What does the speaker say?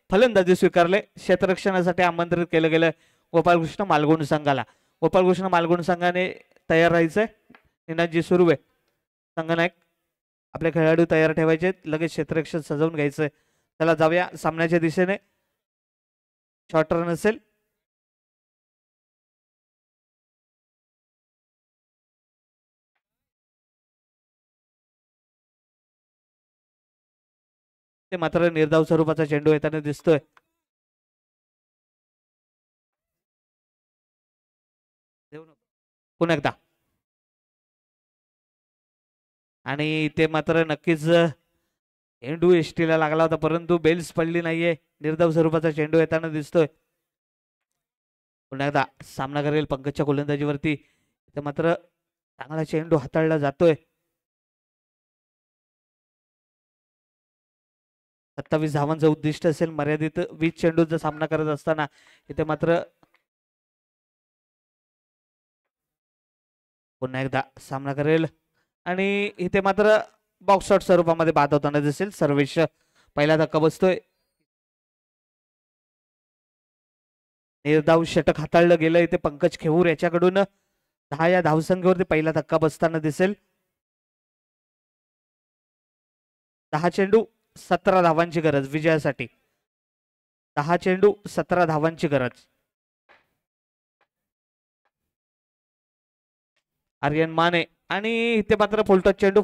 फलंदाजी स्वीकारले. क्षेत्ररक्षणासाठी आमंत्रित केलं गेलं गोपालकृष्ण मालगुण संघाला. गोपालकृष्ण मालगुण संघाने तयार राहायचंय. निनादजी सुर्वे संघनायक आपले खेळाडू तयार ठेवायचे. लगेच क्षेत्ररक्षण सजवून घ्यायचंय. चला जाऊया सामन्याच्या दिशेने. शॉर्ट रन असेल. ते मात्र निर्धाव स्वरूपाचा चेंडू येताना दिसतोय. पुन्हा एकदा आणि ते मात्र नक्कीच चेंडू एसटीला लागला होता परंतु बेल्स पडली नाहीये. निर्धाव स्वरूपाचा चेंडू येताना दिसतोय. पुन्हा एकदा सामना करेल पंकजच्या गोलंदाजीवरती. ते मात्र चांगला चेंडू हाताळला जातोय. 27 धावांचं उद्दिष्ट असेल. मर्यादित 20 चेंडूचा सामना करत असताना इथे मात्र पुन्हा एकदा सामना करेल आणि इथे मात्र बॉक्स शॉट स्वरूपामध्ये बाद होताना दिसेल. सर्वेश पहिला धक्का बसतोय. निर्धाव षटक हाताळलं गेलं. इथे पंकज खेऊर याच्याकडून 10 या धावसंख्येवरती पहिला धक्का बसताना दिसेल. 10 चेंडू 17 धावांची गरज विजयासाठी. 10 चेंडू 17 धावांची गरज. आर्यन माने आणि इथे मात्र फुलटॉस चेंडू